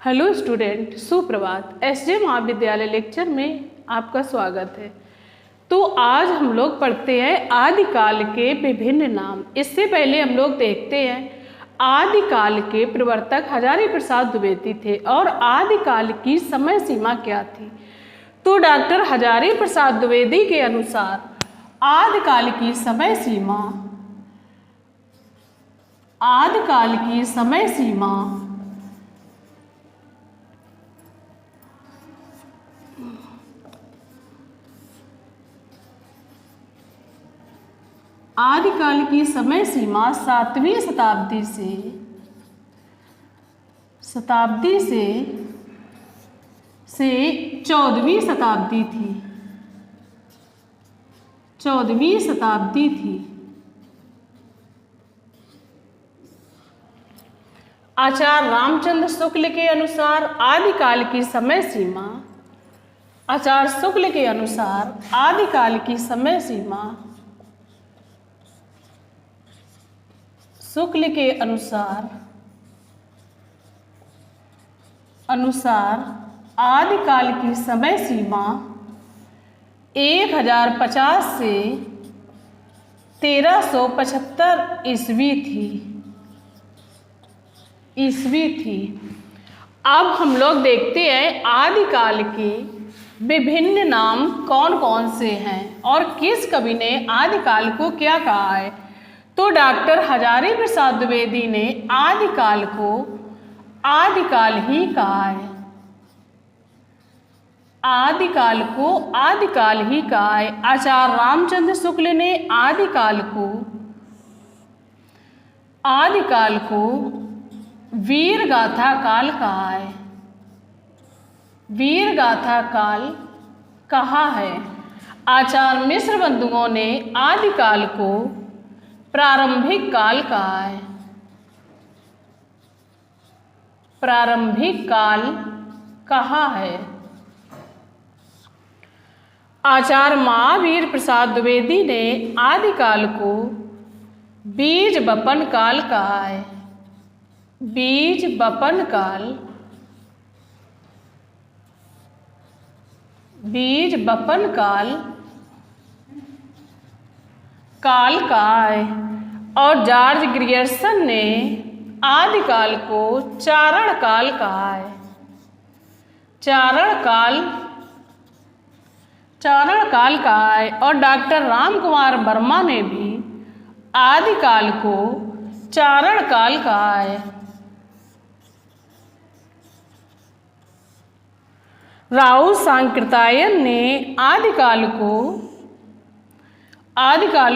Hello student, सुप्रभात। SJ महाविद्यालय lecture में आपका स्वागत है। तो आज हम लोग पढ़ते हैं आदिकाल के विभिन्न नाम। इससे पहले हम लोग देखते हैं आदिकाल के प्रवर्तक हजारी प्रसाद द्विवेदी थे और आदिकाल की समय सीमा क्या थी। तो डॉक्टर हजारी प्रसाद द्विवेदी के अनुसार आदिकाल की समय सीमा आदिकाल की समय सीमा 7वीं शताब्दी से 14वीं शताब्दी थी। आचार्य रामचंद्र शुक्ल के अनुसार आदिकाल की समय सीमा शुक्ल के अनुसार आदिकाल की समय सीमा 1050 से 1375 ईस्वी थी। अब हम लोग देखते हैं आदिकाल के विभिन्न नाम कौन कौन से हैं और किस कवि ने आदिकाल को क्या कहा है। तो डॉक्टर हजारी प्रसाद द्विवेदी ने आदिकाल को आदिकाल ही कहा है। आचार्य रामचंद्र शुक्ल ने आदिकाल को वीर गाथा काल कहा है। आचार्य मिश्र बंधुओं ने आदिकाल को प्रारंभिक काल कहा है। आचार्य महावीर प्रसाद द्विवेदी ने आदिकाल को बीज बपन काल कहा है। और जॉर्ज ग्रियर्सन ने आदिकाल को चारण काल कहा है। और डॉक्टर राम कुमार वर्मा ने भी आदिकाल को चारण काल कहा है। राउ सांकृत्यायन ने आदिकाल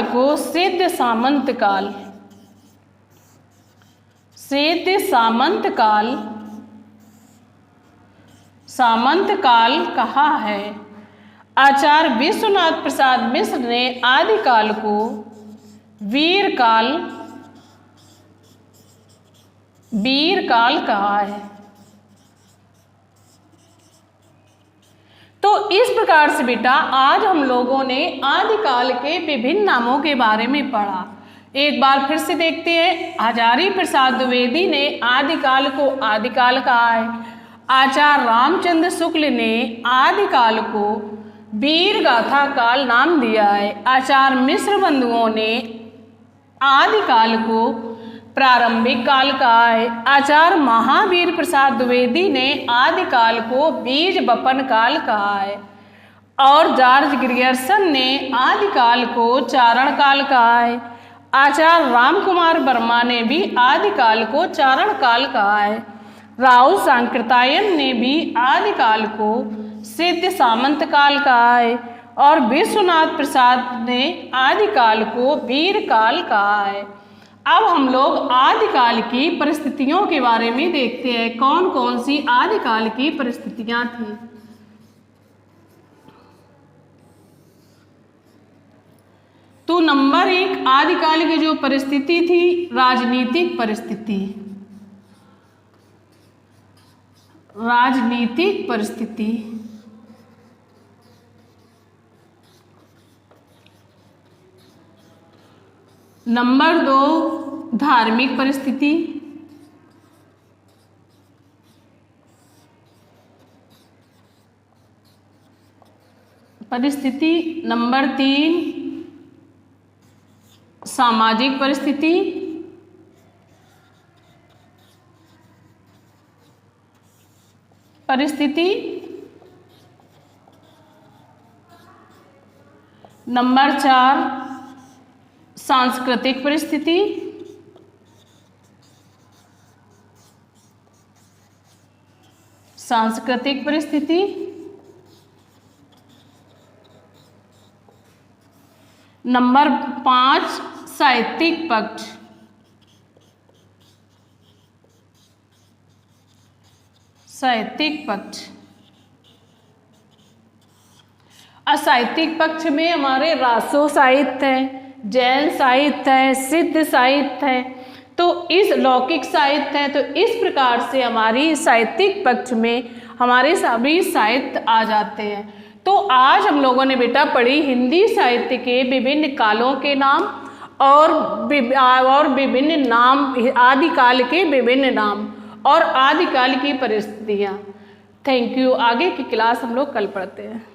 को सिद्ध सामंत काल कहा है। आचार्य विश्वनाथ प्रसाद मिश्र ने आदिकाल को वीर काल कहा है। तो इस प्रकार से बेटा आज हम लोगों ने आदिकाल के विभिन्न नामों के बारे में पढ़ा। एक बार फिर से देखते हैं। हजारी प्रसाद द्विवेदी ने आदिकाल को आदिकाल कहा है। आचार्य रामचंद्र शुक्ल ने आदिकाल को वीर गाथा काल नाम दिया है। आचार्य मिश्र बंधुओं ने आदिकाल को प्रारंभिक काल कहा है। आचार्य महावीर प्रसाद द्विवेदी ने आदिकाल को बीज बपन काल कहा है। और जॉर्ज ग्रियर्सन ने आदिकाल को चारण काल कहा है। आचार्य राम कुमार वर्मा ने भी आदिकाल को चारण काल कहा है। राउ सांकृत्यायन ने भी आदिकाल को सिद्ध सामंत काल कहा है। और विश्वनाथ प्रसाद ने आदिकाल को वीर काल कहा है। अब हम लोग आदिकाल की परिस्थितियों के बारे में देखते हैं। कौन कौन सी आदिकाल की परिस्थितियां थी। तो नंबर 1 आदिकाल की जो परिस्थिति थी, राजनीतिक परिस्थिति। नंबर 2 धार्मिक परिस्थिति। परिस्थिति। नंबर 3 सामाजिक परिस्थिति। नंबर 4 सांस्कृतिक परिस्थिति। नंबर 5 साहित्यिक पक्ष। असाहित्यिक पक्ष में हमारे रासो साहित्य है, जैन साहित्य है, सिद्ध साहित्य है, तो इस लौकिक साहित्य है। तो इस प्रकार से हमारी साहित्यिक पक्ष में हमारे सभी साहित्य आ जाते हैं। तो आज हम लोगों ने बेटा पढ़ी हिंदी साहित्य के विभिन्न कालों के नाम और विभिन्न नाम, आदिकाल के विभिन्न नाम और आदिकाल की परिस्थितियाँ। Thank you. आगे की क्लास हम लोग कल पढ़ते हैं।